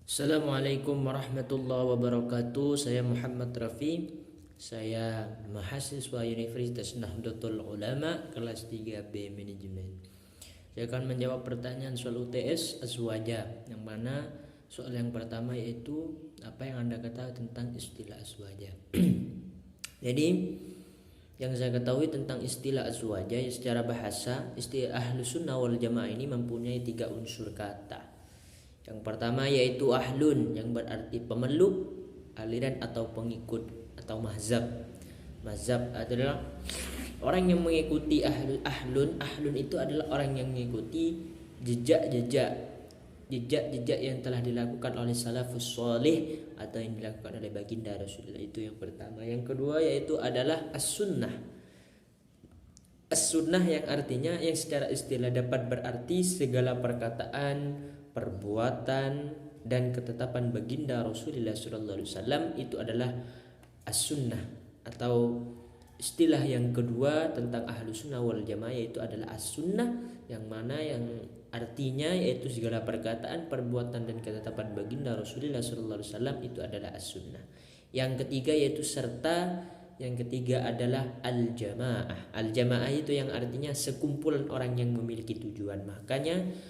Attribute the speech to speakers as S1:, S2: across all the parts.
S1: Assalamualaikum warahmatullahi wabarakatuh. Saya Muhammad Rafi. Saya mahasiswa Universitas Nahdlatul Ulama kelas 3B Manajemen. Saya akan menjawab pertanyaan soal UTS Aswaja, yang mana soal yang pertama yaitu apa yang Anda ketahui tentang istilah aswaja. Jadi yang saya ketahui tentang istilah aswaja secara bahasa, istilah Ahlus Sunnah wal Jamaah ini mempunyai 3 unsur kata. Yang pertama yaitu ahlun, yang berarti pemeluk, aliran atau pengikut atau mazhab. Mazhab adalah orang yang mengikuti ahlun. Ahlun itu adalah orang yang mengikuti jejak-jejak yang telah dilakukan oleh salafus soleh atau yang dilakukan oleh baginda Rasulullah. Itu yang pertama. Yang kedua yaitu adalah as-sunnah. As-sunnah yang artinya, yang secara istilah dapat berarti segala perkataan, perbuatan dan ketetapan baginda Rasulullah SAW, itu adalah as-sunnah. Atau istilah yang kedua tentang Ahlus Sunnah wal Jamaah yaitu adalah as-sunnah, yang mana yang artinya yaitu segala perkataan, perbuatan dan ketetapan baginda Rasulullah SAW, itu adalah as-sunnah. Yang ketiga yaitu serta. Yang ketiga adalah al-jamaah. Al-jamaah itu yang artinya sekumpulan orang yang memiliki tujuan. Makanya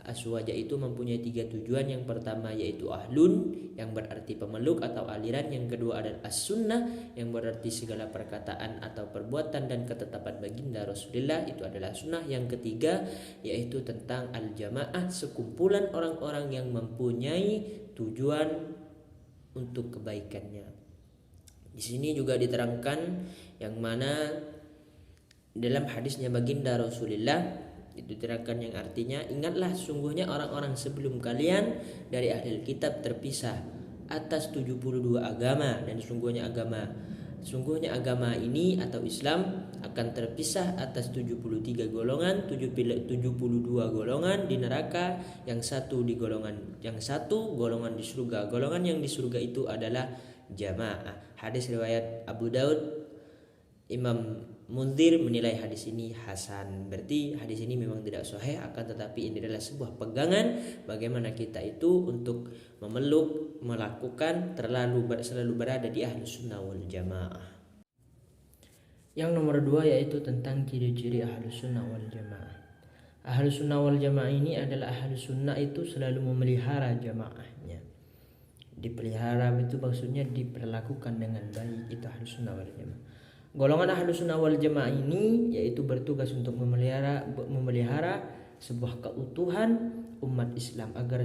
S1: aswaja itu mempunyai 3 tujuan. Yang pertama yaitu ahlun, yang berarti pemeluk atau aliran. Yang kedua adalah as-sunnah, yang berarti segala perkataan atau perbuatan dan ketetapan baginda Rasulullah, itu adalah sunnah. Yang ketiga yaitu tentang al-jamaah, sekumpulan orang-orang yang mempunyai tujuan untuk kebaikannya. Di sini juga diterangkan yang mana dalam hadisnya baginda Rasulullah itu diterangkan yang artinya, ingatlah sungguhnya orang-orang sebelum kalian dari ahli kitab terpisah atas 72 agama, dan sungguhnya agama ini atau Islam akan terpisah atas 73 golongan, 72 golongan di neraka, yang satu golongan di surga. Golongan yang di surga itu adalah jamaah. Hadis riwayat Abu Daud. Imam Munzir menilai hadis ini hasan. Berarti hadis ini memang tidak sahih, akan tetapi ini adalah sebuah pegangan bagaimana kita itu untuk memeluk, melakukan, selalu berada di Ahlus Sunnah wal Jamaah. Yang nomor 2 yaitu tentang ciri-ciri Ahlus Sunnah wal Jamaah. Ahlus Sunnah wal Jamaah ini adalah Ahlus Sunnah itu selalu memelihara jamaahnya. Dipelihara itu maksudnya diperlakukan dengan baik, itu Ahlus Sunnah wal Jamaah. Golongan Ahlus Sunnah wal Jamaah ini yaitu bertugas untuk memelihara sebuah keutuhan umat Islam agar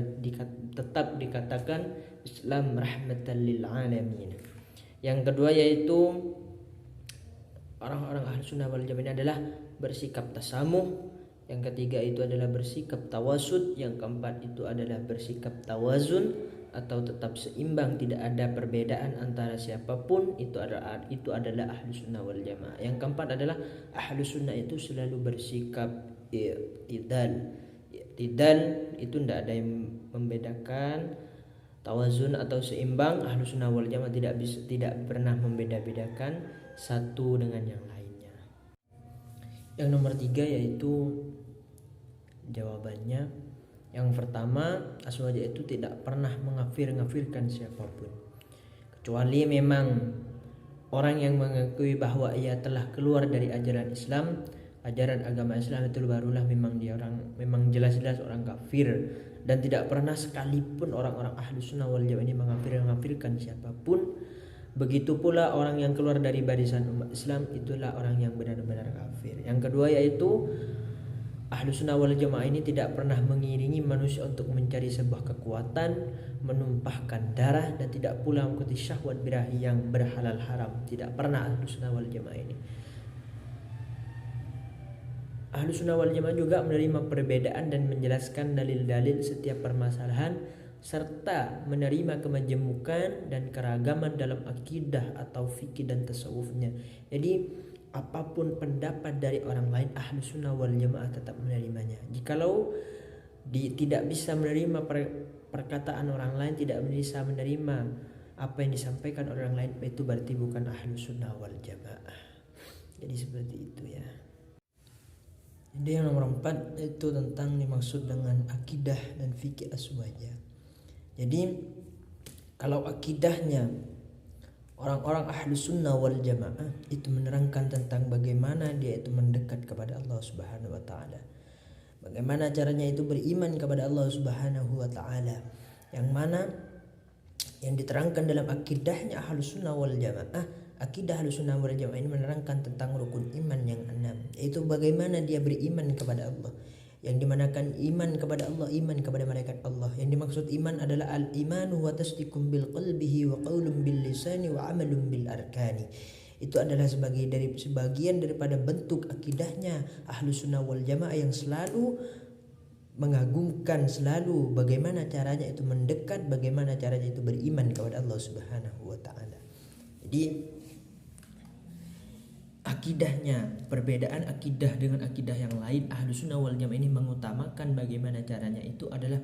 S1: tetap dikatakan Islam rahmatan lil alamin. Yang kedua yaitu orang-orang Ahlus Sunnah wal Jamaah ini adalah bersikap tasamuh. Yang ketiga itu adalah bersikap tawasud. Yang keempat itu adalah bersikap tawazun atau tetap seimbang, tidak ada perbedaan antara siapapun. Itu adalah Ahlus Sunnah wal Jamaah. Yang keempat adalah Ahlus Sunnah itu selalu bersikap i'tidal. I'tidal itu tidak ada yang membedakan. Tawazun atau seimbang, Ahlus Sunnah wal Jamaah tidak pernah membeda-bedakan satu dengan yang lainnya. Yang nomor 3 yaitu jawabannya. Yang pertama, aswaja itu tidak pernah mengafirkan siapapun, kecuali memang orang yang mengakui bahwa ia telah keluar dari ajaran Islam, ajaran agama Islam, itu barulah memang jelas-jelas orang kafir. Dan tidak pernah sekalipun orang-orang Ahlus Sunnah wal Jamaah ini mengafirkan siapapun. Begitu pula orang yang keluar dari barisan umat Islam, itulah orang yang benar-benar kafir. Yang kedua yaitu Ahlus Sunnah wal Jamaah ini tidak pernah mengiringi manusia untuk mencari sebuah kekuatan, menumpahkan darah, dan tidak pula mengikuti syahwat birahi yang berhalal haram. Tidak pernah Ahlus Sunnah wal Jamaah ini. Ahlus Sunnah wal Jamaah juga menerima perbedaan dan menjelaskan dalil-dalil setiap permasalahan, serta menerima kemajemukan dan keragaman dalam akidah atau fikih dan tasawufnya. Jadi apapun pendapat dari orang lain, Ahlus Sunnah wal Jamaah tetap menerimanya. Jikalau tidak bisa menerima perkataan orang lain, tidak bisa menerima apa yang disampaikan orang lain, itu berarti bukan Ahlus Sunnah wal Jamaah. Jadi seperti itu ya. Jadi yang nomor 4 itu tentang dimaksud dengan akidah dan fikih aswaja.
S2: Jadi kalau akidahnya orang-orang ahlus sunnah wal jamaah itu menerangkan tentang bagaimana dia itu mendekat kepada Allah Subhanahu wa taala. Bagaimana caranya itu beriman kepada Allah Subhanahu wa taala. Yang mana yang diterangkan dalam akidahnya ahlus sunnah wal jamaah, akidah ahlus sunnah wal jamaah ini menerangkan tentang rukun iman yang 6, yaitu bagaimana dia beriman kepada Allah. Yang dimanakan iman kepada Allah, iman kepada malaikat Allah. Yang dimaksud iman adalah al-imanu wa tasdiqum bil qalbihi wa qaulun bil lisani wa amalun bil arkani. Itu adalah sebagian daripada bentuk akidahnya Ahlus Sunnah wal Jamaah yang selalu mengagungkan selalu bagaimana caranya itu mendekat, bagaimana caranya itu beriman kepada Allah Subhanahu wa taala. Jadi akidahnya, perbedaan akidah dengan akidah yang lain, Ahlus Sunnah wal Jamaah ini mengutamakan bagaimana caranya itu adalah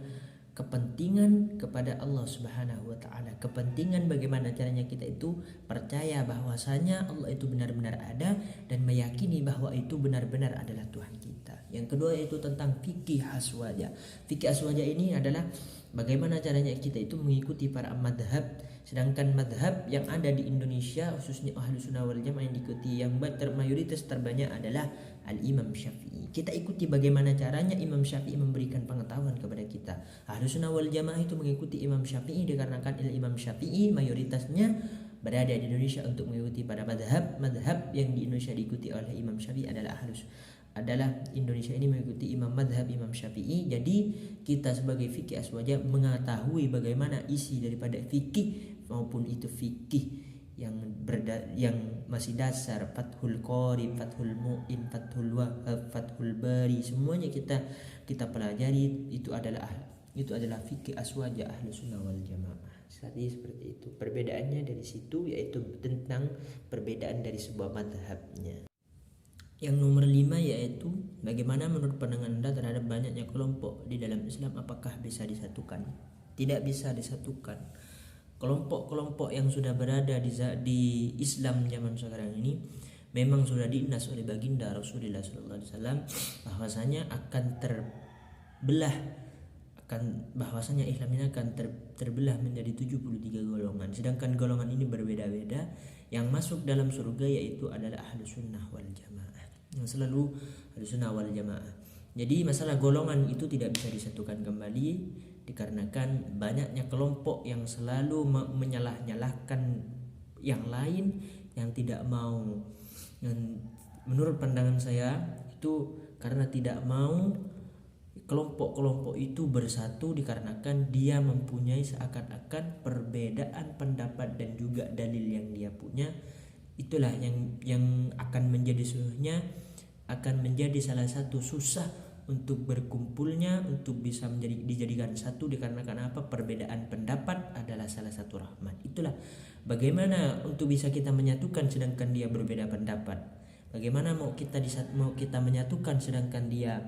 S2: kepentingan kepada Allah Subhanahu wa taala. Kepentingan bagaimana caranya kita itu percaya bahwasanya Allah itu benar-benar ada dan meyakini bahwa itu benar-benar adalah Tuhan kita. Yang kedua yaitu tentang fikih aswaja. Fikih aswaja ini adalah bagaimana caranya kita itu mengikuti para madhab. Sedangkan madhab yang ada di Indonesia khususnya Ahlus Sunnah wal Jamaah yang diikuti yang mayoritas terbanyak adalah Al-Imam Syafi'i. Kita ikuti bagaimana caranya Imam Syafi'i memberikan pengetahuan kepada kita. Ahlus Sunnah wal Jamaah itu mengikuti Imam Syafi'i dikarenakan Imam Syafi'i mayoritasnya berada di Indonesia untuk mengikuti pada madhab. Madhab yang di Indonesia diikuti oleh Imam Syafi'i adalah Indonesia ini mengikuti madhab Imam Syafi'i. Jadi kita sebagai fikih aswaja mengetahui bagaimana isi daripada fikih maupun itu fikih yang masih dasar, Fathul Qorib, Fathul Mu'in, Fathul Wahhab, Fathul Bari, semuanya kita pelajari. Itu adalah fikih aswaja Ahlus Sunnah wal Jamaah. Jadi seperti itu. Perbedaannya dari situ yaitu tentang perbedaan dari sebuah madhabnya. Yang nomor 5 yaitu bagaimana menurut pandangan Anda terhadap banyaknya kelompok di dalam Islam, apakah bisa disatukan? Tidak bisa disatukan. Kelompok-kelompok yang sudah berada di Islam zaman sekarang ini memang sudah diinas oleh baginda Rasulullah SAW bahwasanya bahwasanya Islam ini akan terbelah menjadi 73 golongan. Sedangkan golongan ini berbeda-beda. Yang masuk dalam surga yaitu adalah Ahlus Sunnah wal Jamaah. Yang selalu Ahlus Sunnah wal Jamaah. Jadi masalah golongan itu tidak bisa disatukan kembali dikarenakan banyaknya kelompok yang selalu menyalah-nyalahkan yang lain, yang tidak mau. Dan menurut pandangan saya itu karena tidak mau kelompok-kelompok itu bersatu dikarenakan dia mempunyai seakan-akan perbedaan pendapat dan juga dalil yang dia punya. Itulah yang akan menjadi salah satu susah untuk berkumpulnya, untuk bisa dijadikan satu dikarenakan apa? Perbedaan pendapat adalah salah satu rahmat. Itulah bagaimana untuk bisa kita menyatukan sedangkan dia berbeda pendapat. Bagaimana mau kita menyatukan sedangkan dia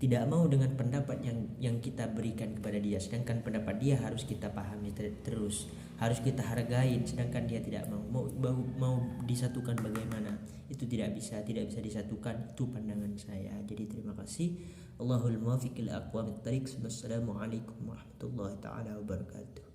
S2: tidak mau dengan pendapat yang kita berikan kepada dia, sedangkan pendapat dia harus kita pahami terus, harus kita hargai, sedangkan dia tidak mau disatukan. Bagaimana? Itu tidak bisa disatukan. Itu pandangan saya. Jadi terima kasih. Allahul muwaffiq ila aqwamit thariq. Wassalamualaikum warahmatullahi taala wabarakatuh.